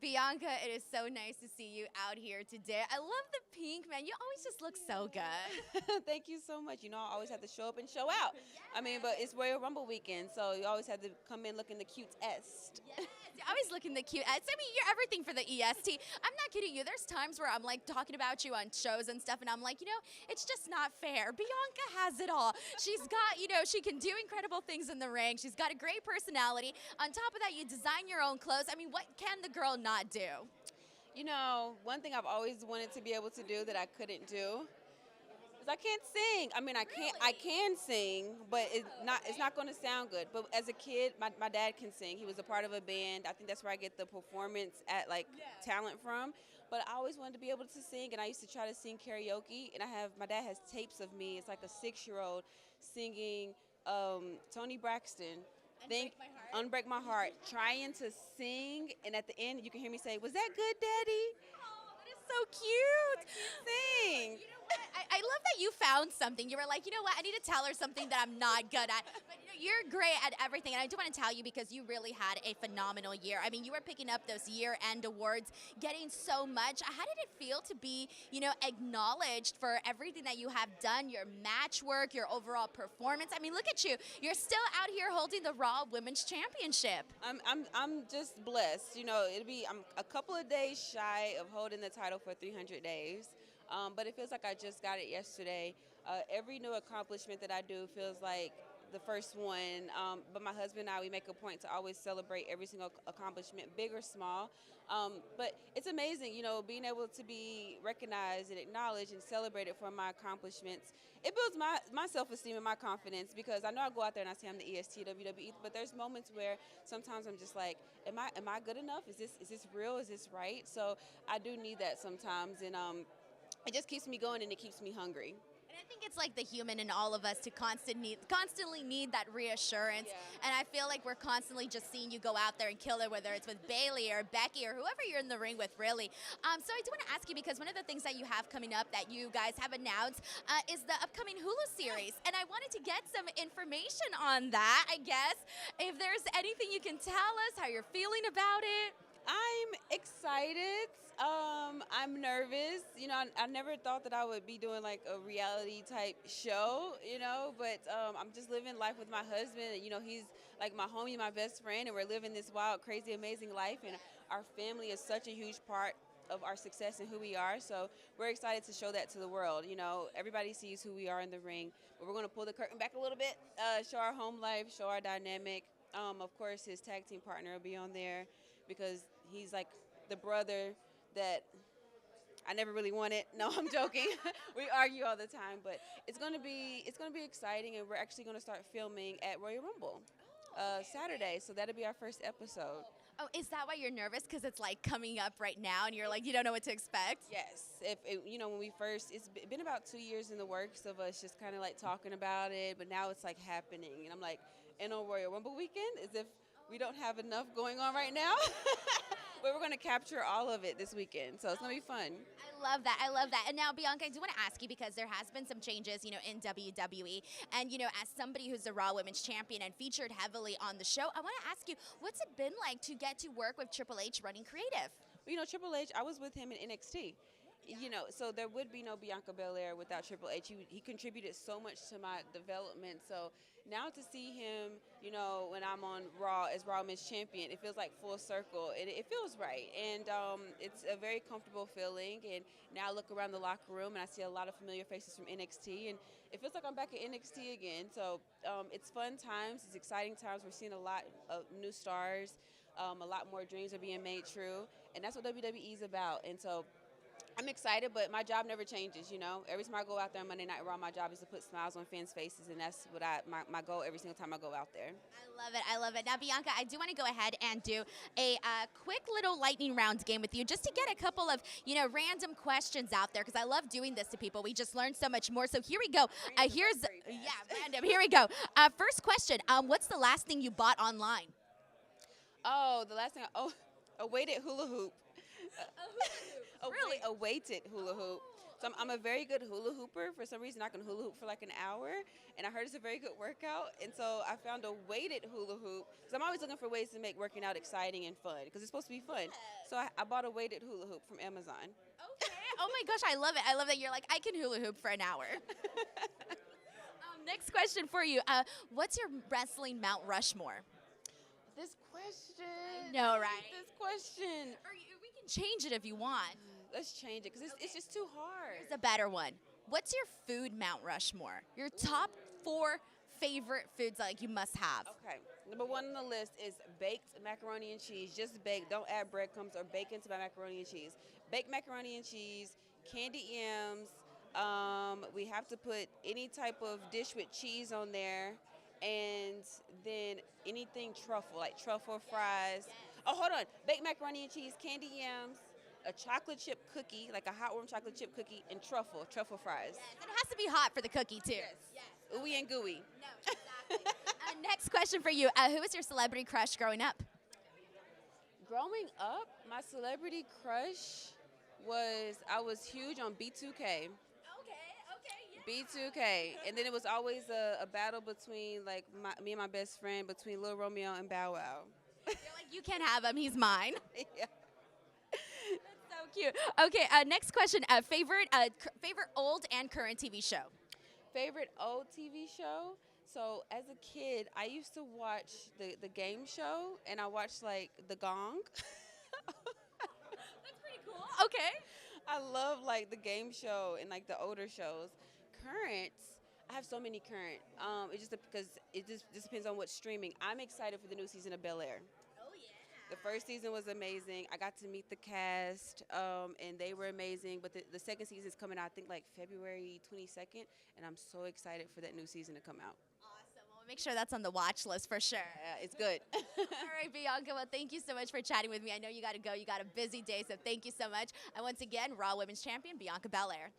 Bianca, it is so nice to see you out here today. I love the pink, man. You always just look so good. Thank you so much. I always have to show up and show out. But it's Royal Rumble weekend, so you always have to come in looking the cutest. Yes, you're always looking the cute. I mean, you're everything for the EST. I'm not kidding you. There's times where I'm like talking about you on shows and stuff, and I'm like, it's just not fair. Bianca has it all. She's got, she can do incredible things in the ring. She's got a great personality. On top of that, you design your own clothes. I mean, what can the girl not do? One thing I've always wanted to be able to do that I couldn't do is I can't sing. I can sing, but it's not going to sound good. But as a kid, my dad can sing. He was a part of a band. I think that's where I get the performance at talent from. But I always wanted to be able to sing, and I used to try to sing karaoke. And my dad has tapes of me. It's like a 6-year-old singing Tony Braxton. Unbreak My Heart, trying to sing, and at the end you can hear me say, "Was that good, Daddy?" Oh, that is so cute. Sing. You know what? I love that you found something. You were like, you know what? I need to tell her something that I'm not good at. But you're great at everything. And I do want to tell you because you really had a phenomenal year. I mean, you were picking up those year-end awards, getting so much. How did it feel to be, acknowledged for everything that you have done, your match work, your overall performance? I mean, look at you. You're still out here holding the Raw Women's Championship. I'm just blessed. I'm a couple of days shy of holding the title for 300 days. But it feels like I just got it yesterday. Every new accomplishment that I do feels like the first one. But my husband and I, we make a point to always celebrate every single accomplishment, big or small. But it's amazing, being able to be recognized and acknowledged and celebrated for my accomplishments. It builds my self-esteem and my confidence because I know I go out there and I say I'm the EST WWE, but there's moments where sometimes I'm just like, am I good enough? Is this real? Is this right? So I do need that sometimes, and it just keeps me going and it keeps me hungry. And I think it's like the human in all of us to constantly need that reassurance. Yeah. And I feel like we're constantly just seeing you go out there and kill it, whether it's with Bailey or Becky or whoever you're in the ring with, really. So I do want to ask you, because one of the things that you have coming up that you guys have announced is the upcoming Hulu series. And I wanted to get some information on that, I guess. If there's anything you can tell us, how you're feeling about it. I'm excited. I'm nervous. I never thought that I would be doing like a reality type show, but I'm just living life with my husband. And, he's like my homie, my best friend, and we're living this wild, crazy, amazing life. And our family is such a huge part of our success and who we are. So we're excited to show that to the world. Everybody sees who we are in the ring, but we're going to pull the curtain back a little bit, show our home life, show our dynamic. Of course, his tag team partner will be on there because he's like the brother that I never really wanted. No, I'm joking. We argue all the time, but it's gonna be exciting, and we're actually gonna start filming at Royal Rumble Saturday. So that'll be our first episode. Oh, is that why you're nervous? Because it's like coming up right now and you're like, you don't know what to expect? Yes. When we first, it's been about 2 years in the works of us just kind of like talking about it, but now it's like happening. And I'm like, and on Royal Rumble weekend, as if we don't have enough going on right now. But we're going to capture all of it this weekend, so it's going to be fun. I love that. I love that. And now, Bianca, I do want to ask you, because there has been some changes, in WWE. And, as somebody who's the Raw Women's Champion and featured heavily on the show, I want to ask you, what's it been like to get to work with Triple H running creative? Well, Triple H, I was with him in NXT. So there would be no Bianca Belair without Triple H. He contributed so much to my development. So now to see him, when I'm on Raw as Raw Women's Champion, it feels like full circle. It feels right. And it's a very comfortable feeling. And now I look around the locker room and I see a lot of familiar faces from NXT. And it feels like I'm back at NXT again. So it's fun times. It's exciting times. We're seeing a lot of new stars. A lot more dreams are being made true. And that's what WWE is about. And so I'm excited, but my job never changes, Every time I go out there on Monday Night Raw, my job is to put smiles on fans' faces, and that's what my goal every single time I go out there. I love it. I love it. Now, Bianca, I do want to go ahead and do a quick little lightning round game with you just to get a couple of, random questions out there, because I love doing this to people. We just learn so much more. So here we go. Random. Here we go. First question. What's the last thing you bought online? Oh, the last thing, a weighted hula hoop. Really? A weighted hula hoop. So I'm a very good hula hooper. For some reason, I can hula hoop for like an hour, and I heard it's a very good workout. And so I found a weighted hula hoop. So I'm always looking for ways to make working out exciting and fun because it's supposed to be fun. So I bought a weighted hula hoop from Amazon. Okay. Oh my gosh, I love it. I love that you're like, I can hula hoop for an hour. Next question for you. What's your wrestling Mount Rushmore? This question. I know, right? This question. Or we can change it if you want. Let's change it because it's just too hard. Here's a better one. What's your food Mount Rushmore? Your top 4 favorite foods that, like, you must have. Okay. Number 1 on the list is baked macaroni and cheese. Just baked. Don't add breadcrumbs or bacon to my macaroni and cheese. Baked macaroni and cheese, candied yams. We have to put any type of dish with cheese on there. And then anything truffle, like truffle fries. Oh, hold on. Baked macaroni and cheese, candied yams, a chocolate chip cookie, like a hot warm chocolate chip cookie, and truffle fries. Yes, and it has to be hot for the cookie, too. Yes. Ooey and gooey. No, exactly. Next question for you. Who was your celebrity crush growing up? Growing up, my celebrity crush I was huge on B2K. B2K, and then it was always a battle between like me and my best friend between Lil Romeo and Bow Wow. You're like, you can't have him, he's mine. Yeah. That's so cute. Okay, next question. Favorite old and current TV show? Favorite old TV show? So as a kid, I used to watch the game show, and I watched like The Gong. That's pretty cool. Okay. I love like the game show and like the older shows. Current, I have so many current. It just because it just depends on what's streaming. I'm excited for the new season of Bel Air. Oh yeah. The first season was amazing. I got to meet the cast, and they were amazing. But the second season is coming out, I think, like February 22nd, and I'm so excited for that new season to come out. Awesome. Well, make sure that's on the watch list for sure. Yeah, it's good. All right, Bianca. Well, thank you so much for chatting with me. I know you got to go. You got a busy day, so thank you so much. And once again, Raw Women's Champion, Bianca Belair.